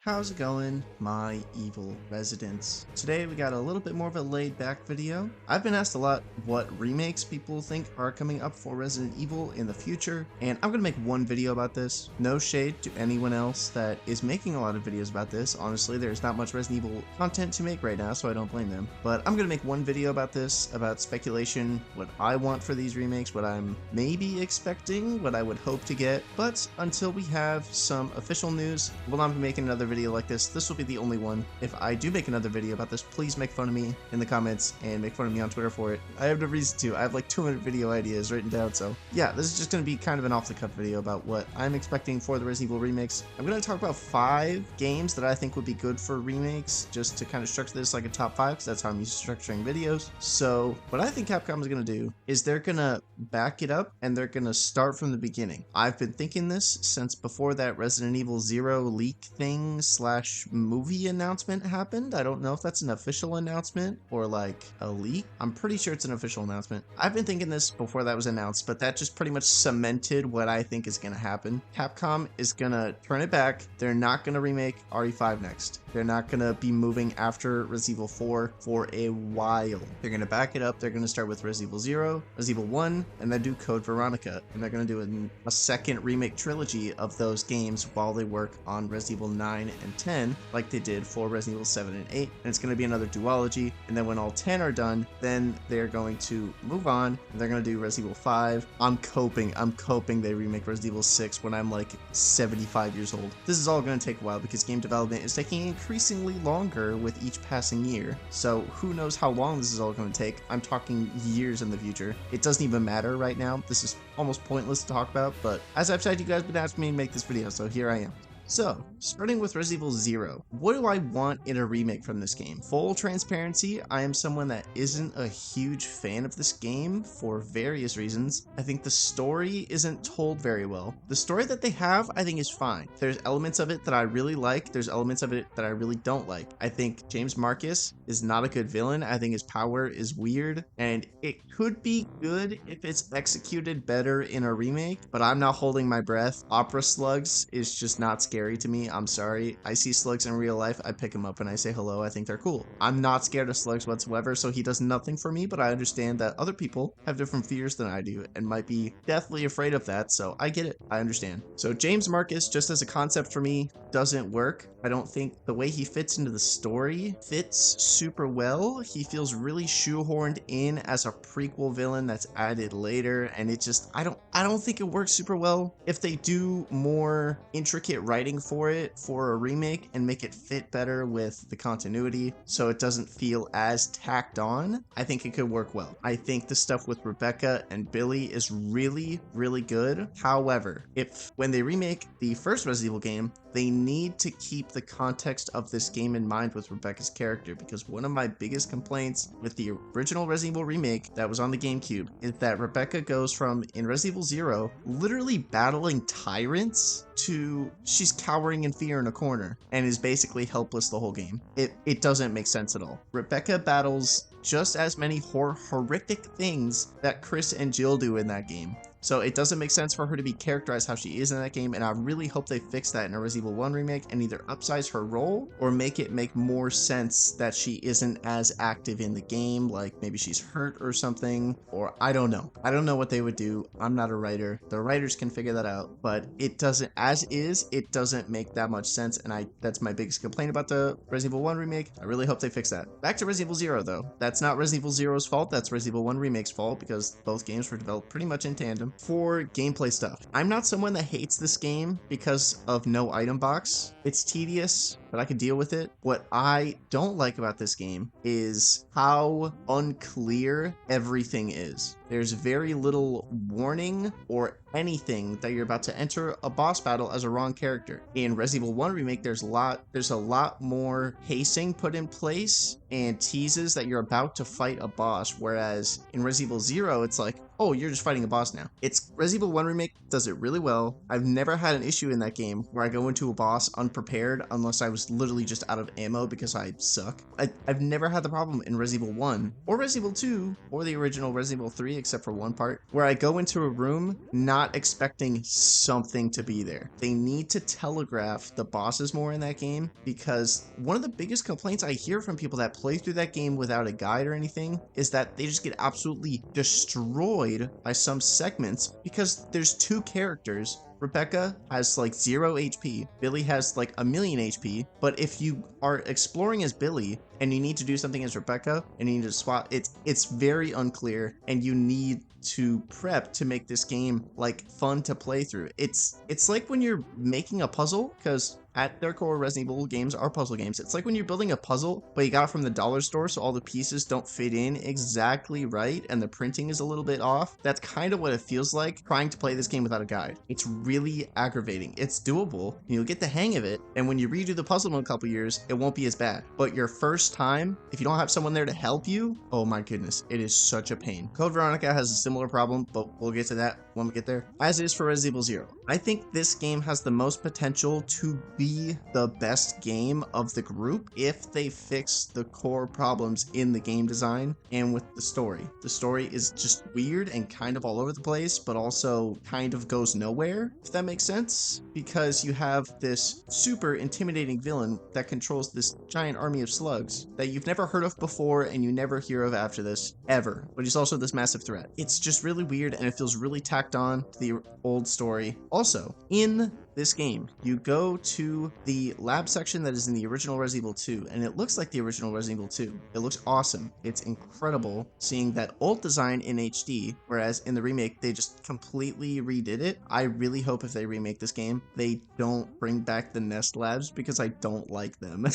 How's it going, my evil residents? Today we got a little bit more of a laid back video. I've been asked a lot what remakes people think are coming up for Resident Evil in the future, and I'm gonna make one video about this. No shade to anyone else that is making a lot of videos about this. Honestly, there's not much Resident Evil content to make right now, so I don't blame them. But I'm gonna make one video about this, about speculation, what I want for these remakes, what I'm maybe expecting, what I would hope to get. But until we have some official news, we'll not be making another video like this. This will be the only one. If I do make another video about this, please make fun of me in the comments and make fun of me on Twitter for it. I have no reason to. I have like 200 video ideas written down, so yeah, this is just going to be kind of an off-the-cuff video about what I'm expecting for the Resident Evil remakes. I'm going to talk about 5 games that I think would be good for remakes, just to kind of structure this like a top 5, because that's how I'm used to structuring videos. So what I think Capcom is going to do is they're going to back it up and they're going to start from the beginning. I've been thinking this since before that Resident Evil 0 leak thing / movie announcement happened. I don't know if that's an official announcement or like a leak. I'm pretty sure it's an official announcement. I've been thinking this before that was announced, but that just pretty much cemented what I think is going to happen. Capcom is going to turn it back. They're not going to remake RE5 next. They're not going to be moving after Resident Evil 4 for a while. They're going to back it up. They're going to start with Resident Evil 0, Resident Evil 1, and then do Code Veronica. And they're going to do a second remake trilogy of those games while they work on Resident Evil 9 and 10, like they did for Resident Evil 7 and 8. And it's going to be another duology. And then when all 10 are done, then they're going to move on and they're going to do Resident Evil 5. I'm coping they remake Resident Evil 6 when I'm like 75 years old. This is all going to take a while because game development is taking increasingly longer with each passing year. So who knows how long this is all going to take. I'm talking years in the future. It doesn't even matter right now. This is almost pointless to talk about, but as I've said, you guys have been asking me to make this video, so here I am. So, starting with Resident Evil 0, what do I want in a remake from this game? Full transparency, I am someone that isn't a huge fan of this game for various reasons. I think the story isn't told very well. The story that they have, I think, is fine. There's elements of it that I really like, there's elements of it that I really don't like. I think James Marcus is not a good villain. I think his power is weird, and it could be good if it's executed better in a remake, but I'm not holding my breath. Opera slugs is just not scary to me. I'm sorry. I see slugs in real life. I pick them up and I say hello. I think they're cool. I'm not scared of slugs whatsoever, so he does nothing for me, but I understand that other people have different fears than I do and might be deathly afraid of that, so I get it. I understand. So James Marcus, just as a concept for me, doesn't work. I don't think the way he fits into the story fits super well. He feels really shoehorned in as a prequel villain that's added later, and it just, I don't think it works super well. If they do more intricate writing for it for a remake and make it fit better with the continuity so it doesn't feel as tacked on, I think it could work well. I think the stuff with Rebecca and Billy is really, really good. However, if when they remake the first Resident Evil game, they need to keep the context of this game in mind with Rebecca's character, because one of my biggest complaints with the original Resident Evil remake that was on the GameCube is that Rebecca goes from, in Resident Evil 0, literally battling tyrants to she's cowering in fear in a corner and is basically helpless the whole game. It doesn't make sense at all. Rebecca battles just as many horrific things that Chris and Jill do in that game. So it doesn't make sense for her to be characterized how she is in that game, and I really hope they fix that in a Resident Evil 1 remake and either upsize her role or make it make more sense that she isn't as active in the game, like maybe she's hurt or something, or I don't know. I don't know what they would do. I'm not a writer. The writers can figure that out, but it doesn't, as is, it doesn't make that much sense, and that's my biggest complaint about the Resident Evil 1 remake. I really hope they fix that. Back to Resident Evil 0 though. That's not Resident Evil 0's fault, that's Resident Evil 1 Remake's fault, because both games were developed pretty much in tandem. For gameplay stuff, I'm not someone that hates this game because of no item box. It's tedious, but I can deal with it. What I don't like about this game is how unclear everything is. There's very little warning or anything that you're about to enter a boss battle as a wrong character. In Resident Evil 1 Remake, there's a lot more pacing put in place and teases that you're about to fight a boss, whereas in Resident Evil 0, it's like, oh, you're just fighting a boss now. Resident Evil 1 Remake does it really well. I've never had an issue in that game where I go into a boss unprepared unless I was literally just out of ammo because I suck. I've never had the problem in Resident Evil 1 or Resident Evil 2 or the original Resident Evil 3 except for one part where I go into a room not expecting something to be there. They need to telegraph the bosses more in that game, because one of the biggest complaints I hear from people that play through that game without a guide or anything is that they just get absolutely destroyed by some segments because there's two characters. Rebecca has like 0 HP, Billy has like 1,000,000 HP, but if you are exploring as Billy and you need to do something as Rebecca and you need to swap, it's very unclear, and you need to prep to make this game like fun to play through. It's like when you're making a puzzle, because at their core Resident Evil games are puzzle games. It's like when you're building a puzzle, but you got it from the dollar store, so all the pieces don't fit in exactly right and the printing is a little bit off. That's kind of what it feels like trying to play this game without a guide. It's really aggravating. It's doable, you'll get the hang of it, and when you redo the puzzle in a couple years, it won't be as bad. But your first time, if you don't have someone there to help you, oh my goodness, it is such a pain. Code Veronica has a similar problem, but we'll get to that when we get there. As is for Resident Evil 0. I think this game has the most potential to be the best game of the group if they fix the core problems in the game design and with the story. The story is just weird and kind of all over the place, but also kind of goes nowhere, if that makes sense, because you have this super intimidating villain that controls this giant army of slugs that you've never heard of before and you never hear of after this, ever. But he's also this massive threat. It's just really weird and it feels really tacked on to the old story. Also, in this game, you go to the lab section that is in the original Resident Evil 2, and it looks like the original Resident Evil 2. It looks awesome. It's incredible seeing that old design in HD, whereas in the remake, they just completely redid it. I really hope if they remake this game, they don't bring back the Nest labs, because I don't like them.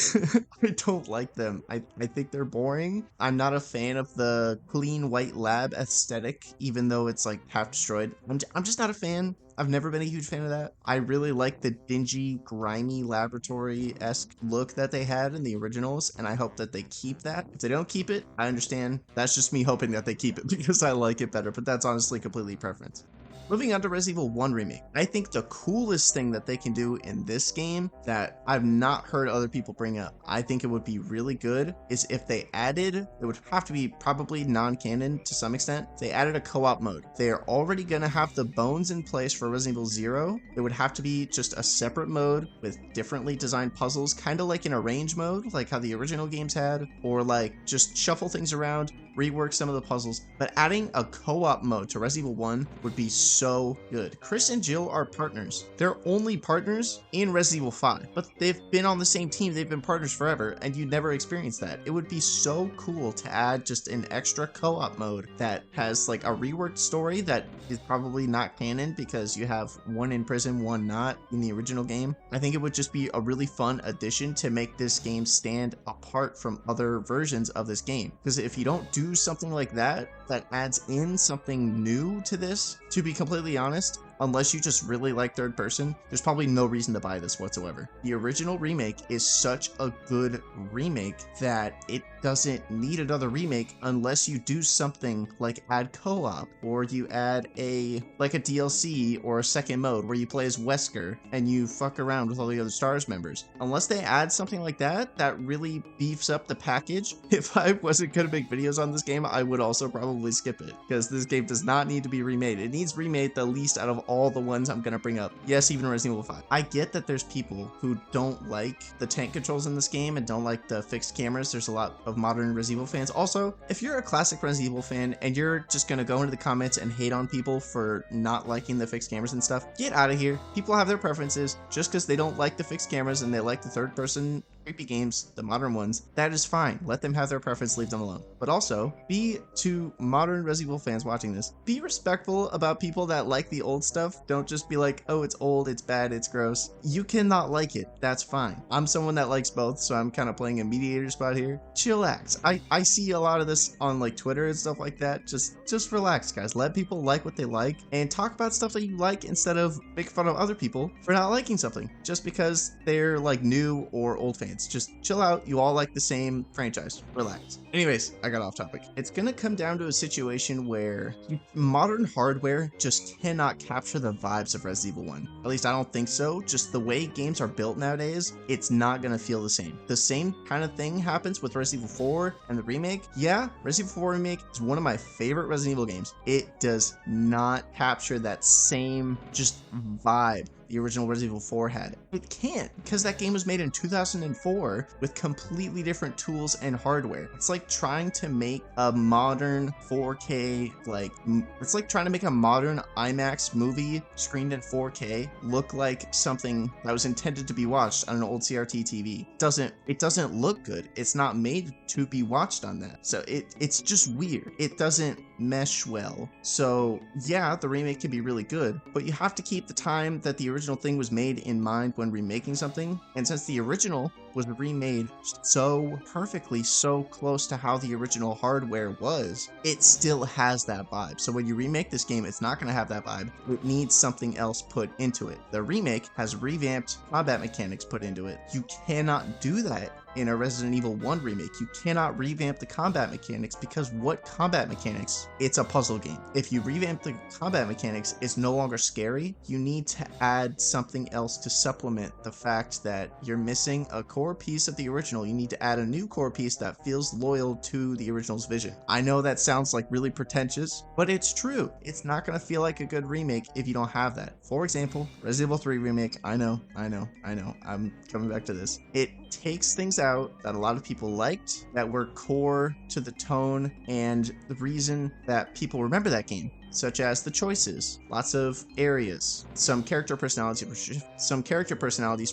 I don't like them. I think they're boring. I'm not a fan of the clean white lab aesthetic, even though it's like half destroyed. I'm just not a fan. I've never been a huge fan of that. I really like the dingy, grimy, laboratory-esque look that they had in the originals, and I hope that they keep that. If they don't keep it, I understand. That's just me hoping that they keep it because I like it better, but that's honestly completely preference. Moving on to Resident Evil 1 Remake. I think the coolest thing that they can do in this game that I've not heard other people bring up, I think it would be really good, is if they added, it would have to be probably non-canon to some extent, they added a co-op mode. They are already going to have the bones in place for Resident Evil 0. It would have to be just a separate mode with differently designed puzzles, kind of like in a range mode, like how the original games had, or like just shuffle things around, rework some of the puzzles, but adding a co-op mode to Resident Evil 1 would be so good. Chris and Jill are partners. They're only partners in Resident Evil 5, but they've been on the same team. They've been partners forever, and you never experienced that. It would be so cool to add just an extra co-op mode that has like a reworked story that is probably not canon because you have one in prison, one not in the original game. I think it would just be a really fun addition to make this game stand apart from other versions of this game. Because if you don't do something like that, that adds in something new to this, to be completely honest, unless you just really like third person, there's probably no reason to buy this whatsoever. The original remake is such a good remake that it doesn't need another remake unless you do something like add co-op, or you add a DLC or a second mode where you play as Wesker and you fuck around with all the other STARS members. Unless they add something like that, that really beefs up the package. If I wasn't gonna make videos on this game, I would also probably skip it, because this game does not need to be remade. It needs remade the least out of all the ones I'm gonna bring up. Yes, even Resident Evil 5. I get that there's people who don't like the tank controls in this game and don't like the fixed cameras. There's a lot of modern Resident Evil fans. Also, if you're a classic Resident Evil fan and you're just gonna go into the comments and hate on people for not liking the fixed cameras and stuff, get out of here. People have their preferences. Just because they don't like the fixed cameras and they like the third person creepy games, the modern ones, that is fine. Let them have their preference, leave them alone. But also, to modern Resident Evil fans watching this, be respectful about people that like the old stuff. Don't just be like, oh, it's old, it's bad, it's gross. You cannot like it. That's fine. I'm someone that likes both, so I'm kind of playing a mediator spot here. Chillax. I see a lot of this on like Twitter and stuff like that. Just relax, guys. Let people like what they like and talk about stuff that you like instead of make fun of other people for not liking something just because they're like new or old fans. kids. Just chill out. You all like the same franchise. Relax. Anyways, I got off topic. It's gonna come down to a situation where modern hardware just cannot capture the vibes of Resident Evil 1. At least I don't think so. Just the way games are built nowadays, it's not gonna feel the same. The same kind of thing happens with Resident Evil 4 and the remake. Yeah, Resident Evil 4 Remake is one of my favorite Resident Evil games. It does not capture that same just vibe the original Resident Evil 4 had. It can't, because that game was made in 2004 with completely different tools and hardware. It's like trying to make a modern 4K, it's like trying to make a modern IMAX movie screened in 4K look like something that was intended to be watched on an old CRT TV. It doesn't look good. It's not made to be watched on that. So it's just weird. It doesn't mesh well. So yeah, the remake can be really good, but you have to keep the time that the original thing was made in mind when remaking something. And since the original was remade so perfectly, so close to how the original hardware was, it still has that vibe. So when you remake this game, it's not going to have that vibe. It needs something else put into it. The remake has revamped combat mechanics put into it. You cannot do that in a Resident Evil 1 remake. You cannot revamp the combat mechanics, because what combat mechanics? It's a puzzle game. If you revamp the combat mechanics, it's no longer scary. You need to add something else to supplement the fact that you're missing a core piece of the original. You need to add a new core piece that feels loyal to the original's vision. I know that sounds like really pretentious, but it's true. It's not going to feel like a good remake if you don't have that. For example, Resident Evil 3 remake, I know, I'm coming back to this. It takes things out that a lot of people liked that were core to the tone and the reason that people remember that game, such as the choices, lots of areas, some character personalities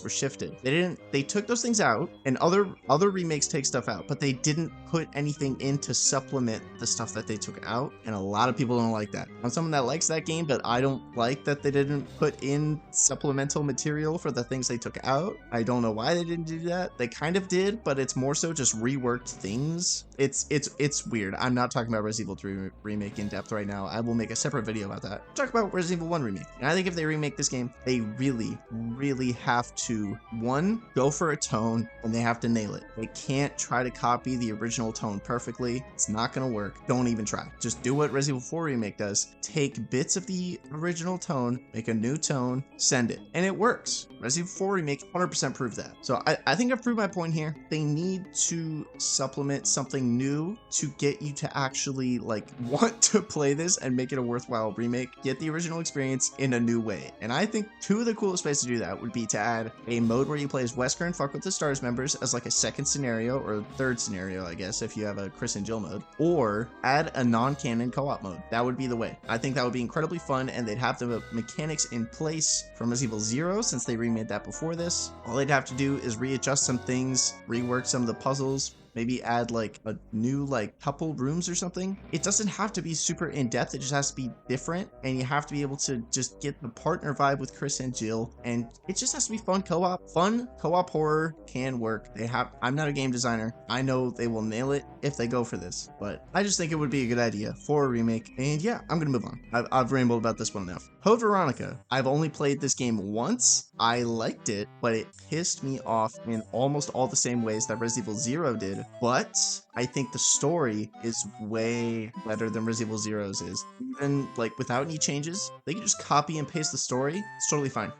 were shifted. They took those things out, and other remakes take stuff out, but they didn't put anything in to supplement the stuff that they took out, and a lot of people don't like that. I'm someone that likes that game, but I don't like that they didn't put in supplemental material for the things they took out. I don't know why they didn't do that. They kind of did, but it's more so just reworked things. It's weird. I'm not talking about Resident Evil 3 remake in depth right now. I will make a separate video about that. Talk about Resident Evil 1 remake. And I think if they remake this game, they really have to, one, go for a tone, and they have to nail it. They can't try to copy the original tone perfectly. It's not gonna work. Don't even try. Just do what Resident Evil 4 remake does. Take bits of the original tone, make a new tone, send it. And it works. Resident Evil 4 remake 100% proved that. So I think I've proved my point here. They need to supplement something new to get you to actually want to play this and make it a worthwhile remake. Get the original experience in a new way. And I think two of the coolest ways to do that would be to add a mode where you play as Wesker and fuck with the Stars members as like a second scenario, or third scenario, I guess, if you have a Chris and Jill mode, or add a non-canon co-op mode. That would be the way. I think that would be incredibly fun, and they'd have the mechanics in place from Resident Evil 0 since they remade that before this. All they'd have to do is readjust some things, rework some of the puzzles, maybe add a new couple rooms or something. It doesn't have to be super in-depth, it just has to be different, and you have to be able to just get the partner vibe with Chris and Jill, and it just has to be fun co-op. Fun co-op horror can work. I'm not a game designer. I know they will nail it if they go for this, but I just think it would be a good idea for a remake, and yeah, I'm gonna move on. I've rambled about this one enough. Code Veronica. I've only played this game once. I liked it, but it pissed me off in almost all the same ways that Resident Evil 0 did. But I think the story is way better than Resident Evil 0's is. Even without any changes, they can just copy and paste the story. It's totally fine.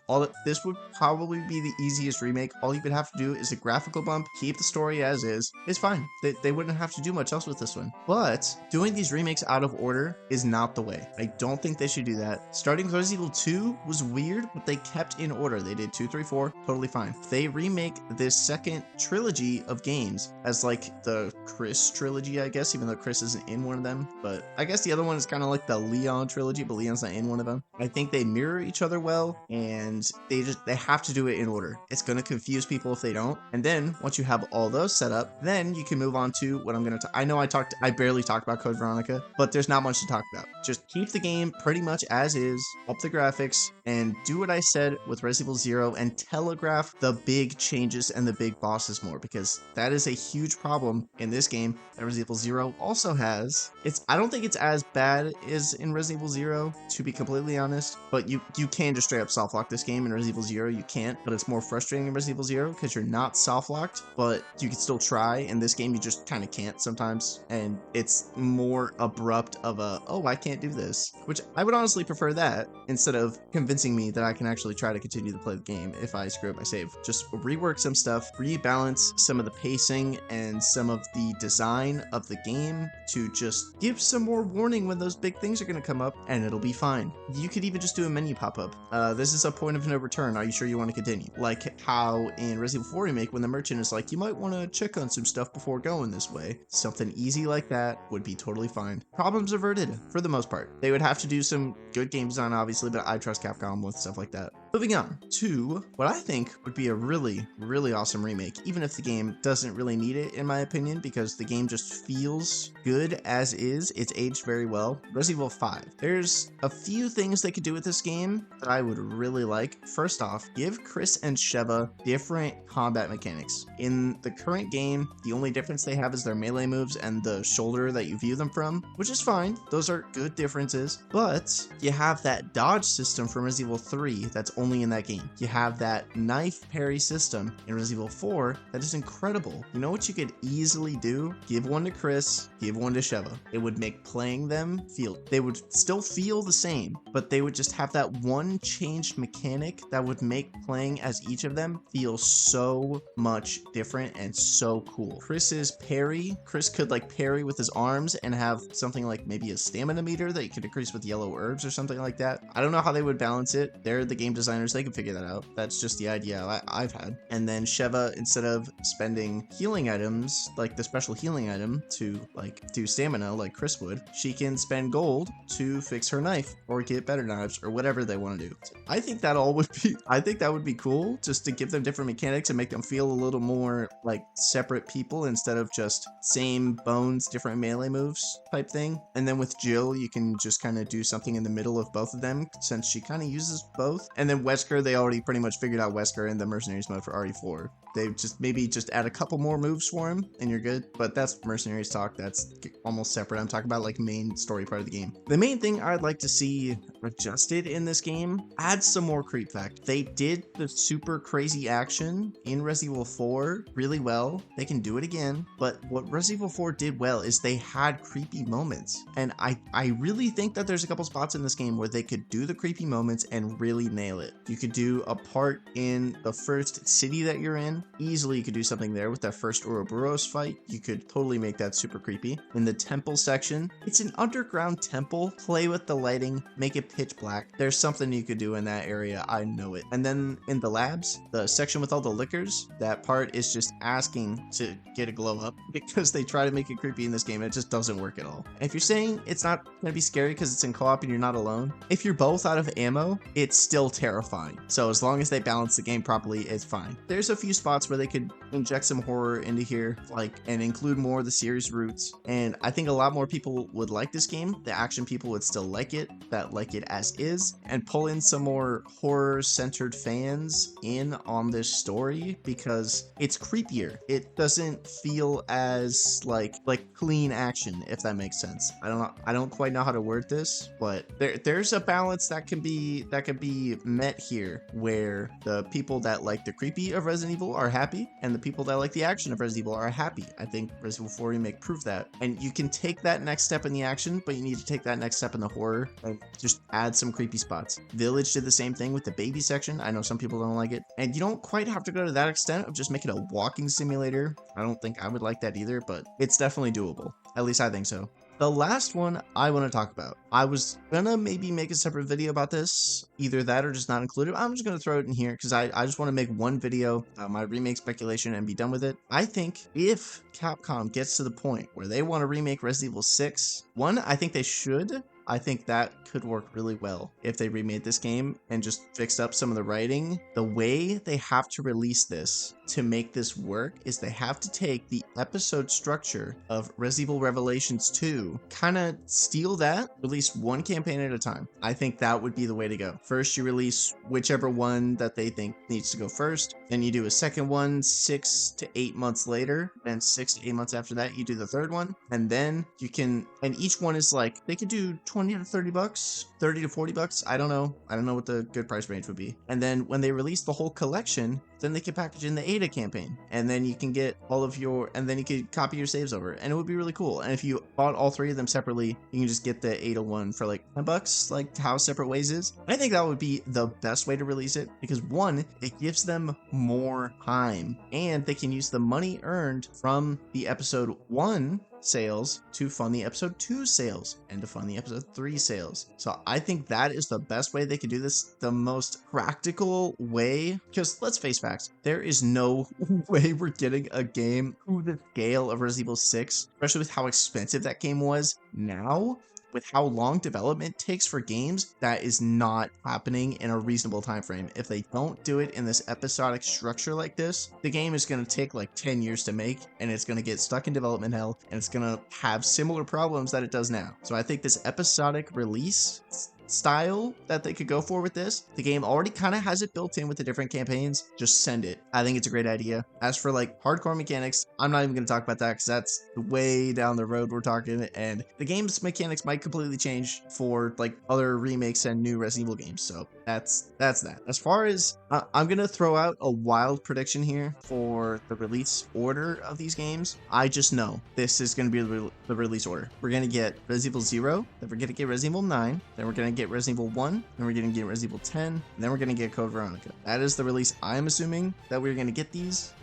This would probably be the easiest remake. All you would have to do is a graphical bump, keep the story as is. It's fine. They wouldn't have to do much else with this one. But doing these remakes out of order is not the way. I don't think they should do that. Starting with Resident Evil 2 was weird, but they kept in order. They did 2, 3, 4, totally fine. If they remake this second trilogy of games as the Chris trilogy, I guess, even though Chris isn't in one of them, but I guess the other one is kind of like the Leon trilogy, but Leon's not in one of them. I think they mirror each other well, and they have to do it in order. It's going to confuse people if they don't. And then once you have all those set up, then you can move on to what I'm going to I know I barely talked about Code Veronica, but there's not much to talk about. Just keep the game pretty much as is, up the graphics, and do what I said with Resident Evil 0 and telegraph the big changes and the big bosses more, because that is a huge problem in this game that Resident Evil 0 also has. I don't think it's as bad as in Resident Evil 0, to be completely honest, but you can just straight up soft lock this game. In Resident Evil 0 you can't, but it's more frustrating in Resident Evil 0 because you're not soft locked, but you can still try. In this game you just kind of can't sometimes, and it's more abrupt of a, oh, I can't do this, which I would honestly prefer that instead of convincing me that I can actually try to continue to play the game if I screw up my save. Just rework some stuff, rebalance some of the pacing and some of the design of the game to just give some more warning when those big things are going to come up, and it'll be fine. You could even just do a menu pop-up. This is a point of no return. Are you sure you want to continue? Like how in Resident Evil 4 Remake, when the merchant is like, you might want to check on some stuff before going this way. Something easy like that would be totally fine. Problems averted for the most part. They would have to do some good game design, obviously, but I trust Capcom with stuff like that. Moving on to what I think would be a really, really awesome remake, even if the game doesn't really need it, in my opinion, because the game just feels good as is. It's aged very well. Resident Evil 5. There's a few things they could do with this game that I would really like. First off, give Chris and Sheva different combat mechanics. In the current game, the only difference they have is their melee moves and the shoulder that you view them from, which is fine. Those are good differences, but you have that dodge system from Resident Evil 3 that's only in that game. You have that knife parry system in Resident Evil 4 that is incredible. You know what you could easily do? Give one to Chris, give one to Sheva. It would make playing them they would still feel the same, but they would just have that one changed mechanic that would make playing as each of them feel so much different and so cool. Chris's parry, Chris could like parry with his arms and have something like maybe a stamina meter that you could increase with yellow herbs or something like that. I don't know how they would balance it. They're the game designers, they can figure that out. That's just the idea I've had. And then Sheva, instead of spending healing items, like the special healing item to like do stamina like Chris would, she can spend gold to fix her knife or get better knives or whatever they want to do. I think that would be cool, just to give them different mechanics and make them feel a little more like separate people instead of just same bones, different melee moves type thing. And then with Jill, you can just kind of do something in the middle of both of them since she kind of uses both. And then Wesker, they already pretty much figured out Wesker in the Mercenaries mode for RE4. They maybe just add a couple more moves for him and you're good, but that's Mercenaries talk. That's almost separate. I'm talking about like main story part of the game. The main thing I'd like to see adjusted in this game, add some more creep factor. They did the super crazy action in Resident Evil 4 really well. They can do it again, but what Resident Evil 4 did well is they had creepy moments. And I really think that there's a couple spots in this game where they could do the creepy moments and really nail it. You could do a part in the first city that you're in. Easily you could do something there with that first Ouroboros fight. You could totally make that super creepy. In the temple section, it's an underground temple. Play with the lighting, make it pitch black. There's something you could do in that area, I know it. And then in the labs, the section with all the liquors, that part is just asking to get a glow up because they try to make it creepy in this game and it just doesn't work at all. And if you're saying it's not gonna be scary because it's in co-op and you're not alone, if you're both out of ammo, it's still terrifying. So as long as they balance the game properly, it's fine. There's a few spots where they could inject some horror into here, and include more of the series roots. And I think a lot more people would like this game. The action people would still like it, that like it as is, and pull in some more horror-centered fans in on this story because it's creepier. It doesn't feel as like clean action, if that makes sense. I don't quite know how to word this, but there's a balance that can be met here where the people that like the creepy of Resident Evil are happy and the people that like the action of Resident Evil are happy. I think Resident Evil 4 Remake proved that. And you can take that next step in the action, but you need to take that next step in the horror and just add some creepy spots. Village did the same thing with the baby section. I know some people don't like it. And you don't quite have to go to that extent of just making a walking simulator. I don't think I would like that either, but it's definitely doable. At least I think so. The last one I want to talk about. I was gonna maybe make a separate video about this, either that or just not include it. I'm just gonna throw it in here because I just want to make one video, my remake speculation, and be done with it. I think if Capcom gets to the point where they want to remake Resident Evil 6, one, I think they should I think that could work really well if they remade this game and just fixed up some of the writing. The way they have to release this to make this work is they have to take the episode structure of Resident Evil Revelations 2, kind of steal that, release one campaign at a time. I think that would be the way to go. First, you release whichever one that they think needs to go first. Then you do a second one 6 to 8 months later. Then 6 to 8 months after that, you do the third one. And then you can, and each one is like, they could do 20 to 30 bucks, 30 to 40 bucks. I don't know what the good price range would be. And then when they release the whole collection, then they can package in the Ada campaign, and then you can get all of your, and then you could copy your saves over, and it would be really cool. And if you bought all three of them separately, you can just get the Ada one for like $10, like how Separate Ways is. I think that would be the best way to release it, because one, it gives them more time, and they can use the money earned from the episode 1 sales to fund the episode 2 sales and to fund the episode 3 sales. So I think that is the best way they could do this, the most practical way, because let's face facts, there is no way we're getting a game to the scale of Resident Evil 6, especially with how expensive that game was now. With how long development takes for games, that is not happening in a reasonable time frame. If they don't do it in this episodic structure like this, the game is going to take like 10 years to make, and it's going to get stuck in development hell, and it's going to have similar problems that it does now. So I think this episodic release style that they could go for with this, the game already kind of has it built in with the different campaigns. Just send it. I think it's a great idea. As for like hardcore mechanics, I'm not even going to talk about that because that's way down the road we're talking, and the game's mechanics might completely change for like other remakes and new Resident Evil games. So that's that. As far as I'm going to throw out a wild prediction here for the release order of these games. I just know this is going to be the release order. We're going to get Resident Evil 0, then we're going to get Resident Evil 9, then we're going to get Resident Evil 1, then we're going to get Resident Evil 10, and then we're going to get Code Veronica. That is the release I'm assuming that we're going to get these.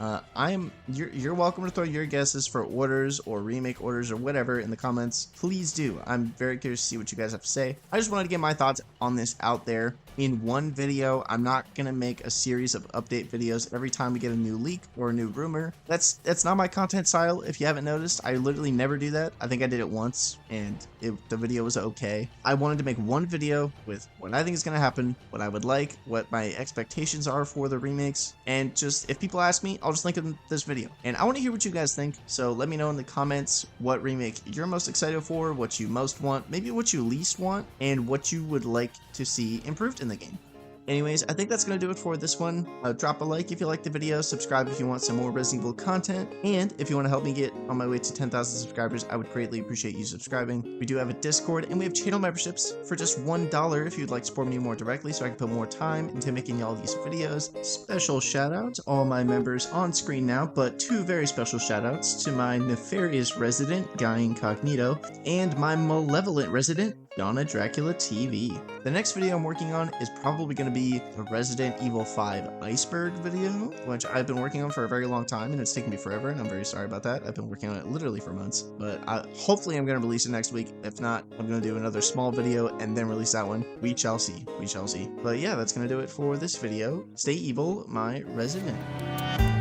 You're welcome to throw your guesses for orders or remake orders or whatever in the comments. Please do. I'm very curious to see what you guys have to say. I just wanted to get my thoughts on this out there in one video. I'm not going to make a series of update videos every time we get a new leak or a new rumor. That's not my content style. If you haven't noticed, I literally never do that. I think I did it once and the video was okay. I wanted to make one video with what I think is going to happen, what I would like, what my expectations are for the remakes, and just if people ask me, I'll just link in this video. And I want to hear what you guys think, so let me know in the comments what remake you're most excited for, what you most want, maybe what you least want, and what you would like to see improved in the game. Anyways, I think that's going to do it for this one. Drop a like if you liked the video, subscribe if you want some more Resident Evil content, and if you want to help me get on my way to 10,000 subscribers, I would greatly appreciate you subscribing. We do have a Discord, and we have channel memberships for just $1 if you'd like to support me more directly so I can put more time into making y'all these videos. Special shout out to all my members on screen now, but two very special shout outs to my nefarious resident, Guy Incognito, and my malevolent resident, Donna Dracula TV. The next video I'm working on is probably going to be the Resident Evil 5 Iceberg video, which I've been working on for a very long time, and it's taken me forever, and I'm very sorry about that. I've been working on it literally for months, but hopefully I'm going to release it next week. If not, I'm going to do another small video and then release that one. We shall see. We shall see. But yeah, that's going to do it for this video. Stay evil, my resident.